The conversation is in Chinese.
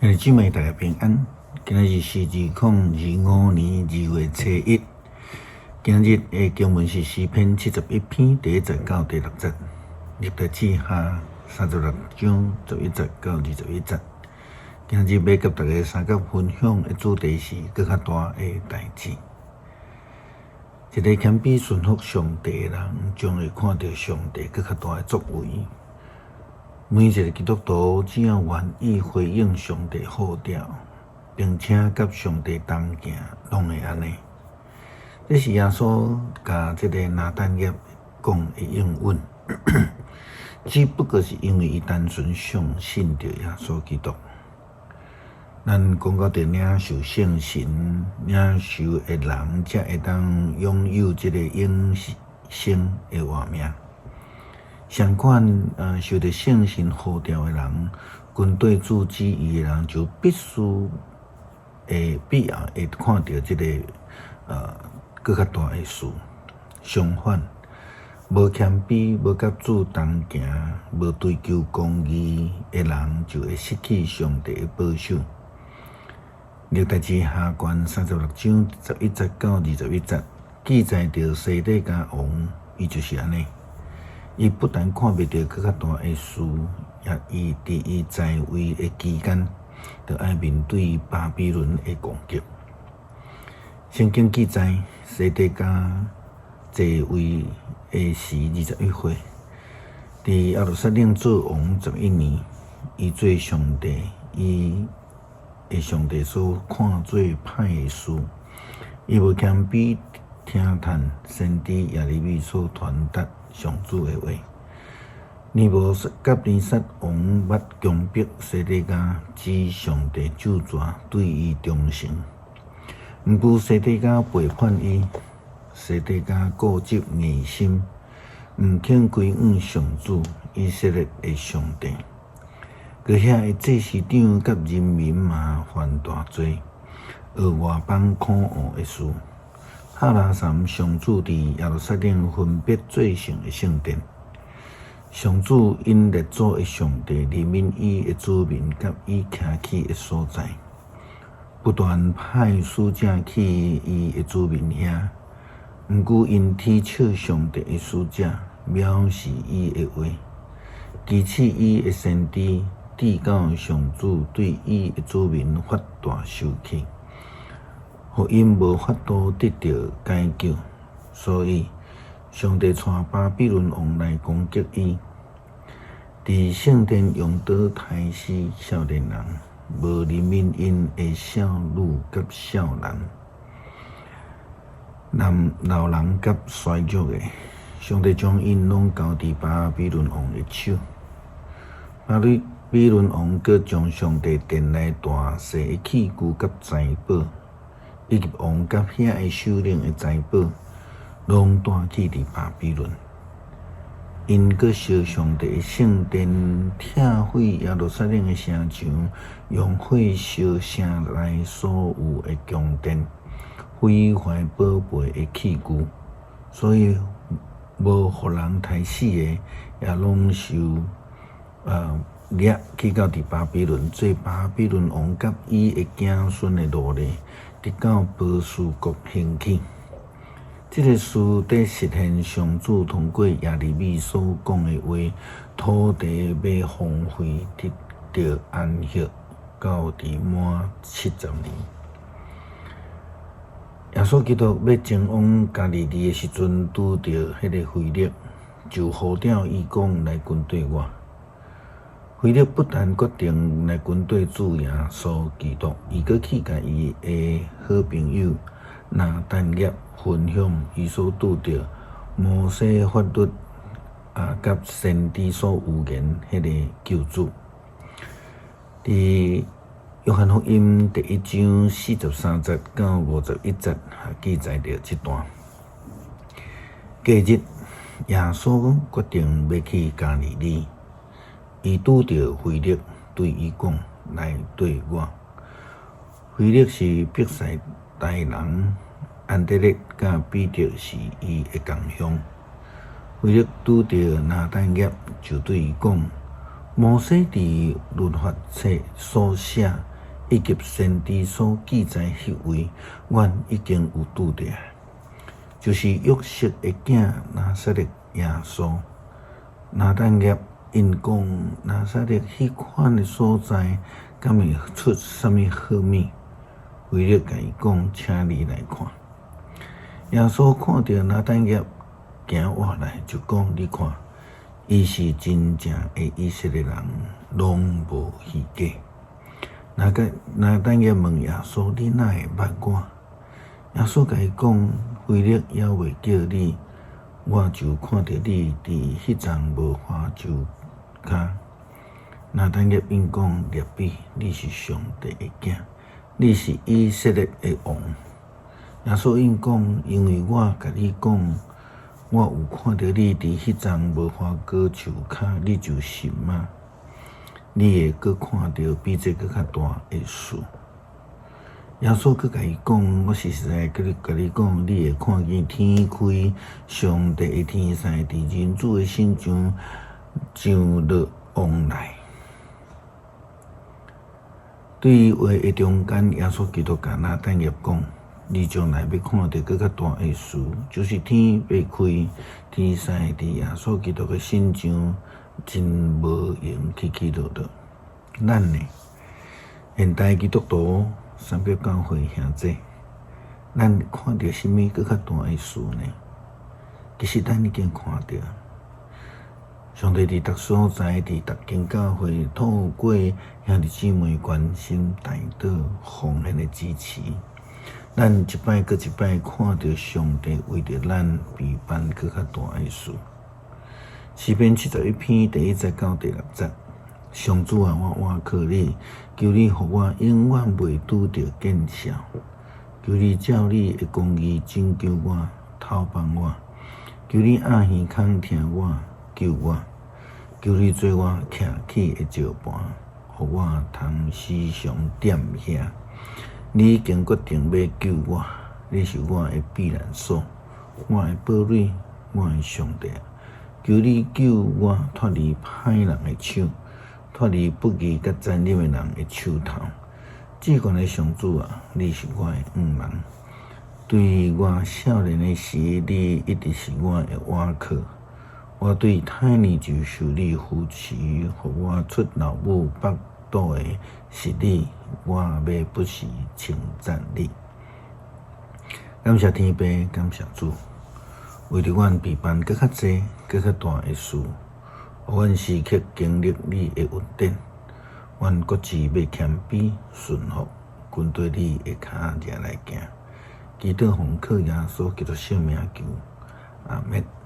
兄弟姊妹，大家平安。今日是2025年2月7日。今日的经文是诗篇71篇第1节到第6节，历代志下36章11节到21节。今日要甲大家三角分享的主题是更较大的代志。一个谦卑顺服上帝的人，将会看到上帝更较大的作为。每一个基督徒只要愿意回应上帝呼召，并且甲上帝同行，拢会安尼。这是耶稣甲这个拿但业讲的应允，只不过是因为伊单纯相信着耶稣基督。咱讲到着领受圣神、领受的人，才会当拥有这个永生的活命。相反，受到圣神呼召的人，军队主旨意的人，就必要会看到这个更较大的事。相反，无谦卑、无甲主同行、无追求公义的人，就会失去上帝的保守。历代志下卷36章11节到21节，记载着西底家王，伊就是安尼。伊不但看袂到更较大的事，也伫伊在位的期间，就要面对巴比伦的攻击。圣经记载，西底家在位的时21岁，伫耶路撒冷做王11年，伊做上帝，伊的上帝所看做歹的事，伊无谦卑听叹先知耶利米所传达上主的话。尼布甲尼撒王捌强迫西底家指上帝咒诅，对伊忠诚。毋过西底家背叛伊，西底家固执硬心，毋肯归向上主以色列的上帝。佮遐的祭司长甲人民嘛犯大罪，学外邦可恶的事。哈拉山上主伫耶路撒冷分别做成的圣殿，上主因列祖的上帝怜悯伊的子民甲伊徛起的所在，不断派使者去伊的子民遐，毋过因踢笑上帝的使者，藐视伊的话，支持伊的先知，抵到上主对伊的子民发大生气。互因无法度得到解救，所以上帝带巴比伦王来攻击伊。伫圣殿用刀杀死少年人，无怜悯因的少女甲少男、老人甲衰弱的，上帝将因拢交伫巴比伦王的手。巴比伦王阁将上帝殿内大细的器具甲财宝，以及王甲遐的首领的财宝，拢带去伫巴比伦。因阁烧上帝的圣殿，拆毁耶路撒冷的城墙，用火烧城内所有的宫殿，毁坏宝贝的器具，所以无互人杀死的，也拢受掠去到伫巴比伦，做巴比伦王甲伊的子孙的奴隶，直到波斯国兴起。这个事在实现上主通过耶利米所讲的话，土地要荒废，直到安息，到伫满70年。耶稣基督要前往加利利的时阵，拄到迄个腓力，就呼召伊讲来跟对我。腓力不但决定来军队主耶稣基督，伊阁去甲伊的好朋友拿但业分享伊所拄到摩西法律甲先知所预言迄个救主。伫约翰福音第1章43节到51节，记载着这段。隔日，耶稣决定要去加利利。伊拄到腓力，对伊讲：“来对我。”腓力是伯赛大人，安德烈甲彼得是伊的同乡。腓力拄到拿但业，就对伊讲：“摩西伫律法册所写，以及先知所记载迄位，阮已经有拄着，就是约瑟的囝拿撒勒耶稣。拿但业因讲拿撒勒迄款的所在，敢会出啥物好物？为了甲伊讲，请你来看。耶稣看到拿但业行活来，就讲：你看，伊是真正的以色列人，拢无虚假。拿但业问耶稣：你哪会捌我？耶稣甲伊讲：非力也未叫你，我就看到你伫迄丛无花树骹。拿但业因讲：rabbi，你是上帝的囝，你是以色列的王。耶稣因讲：因为我甲你讲，我有看到你伫迄丛无花果树骹，你就信吗？你会阁看到比这阁较大的事。耶稣阁甲伊讲：我实在甲你讲，你会看见天开，上帝的天使伫人子的身上上落往来。对于话的中间，耶稣基督甲拿但业讲：你将来要看到更较大的事，就是天要开，天使伫耶稣基督的身上真无闲起落落。咱呢，现代基督徒300教会兄弟，咱看到什么更较大的事呢？其实咱已经看到，上帝伫逐所在，伫逐间教会，透过兄弟姊妹关心、代祷、奉献的支持。咱一摆搁一摆看到上帝为着咱备办更较大的事。诗篇71篇第1节到第6节，上主啊，我倚靠你，求你互我永远袂拄着见笑，求你照你的公义拯救我，透帮我，求你按耳孔听我，救我，求你做我徛起的石盘，互我通时常踮遐。你已经决定要救我，你是我的避难所，我的堡垒，我的上帝。求你救我脱离歹人的手，脱离不义甲残忍的人的手头。至高的上主啊，你是我的恩人。对于我少年的时，你一直是我的倚靠。我对歹人就受你扶持，互我出老母腹肚的是你，我要不时称赞你。感谢天父，感谢主，为着阮备办更较济、更较大的事，互阮时刻经历你的恩典。阮国志要谦卑顺服，跟对你的脚掠来行。祈祷奉靠耶稣基督圣名求，阿们。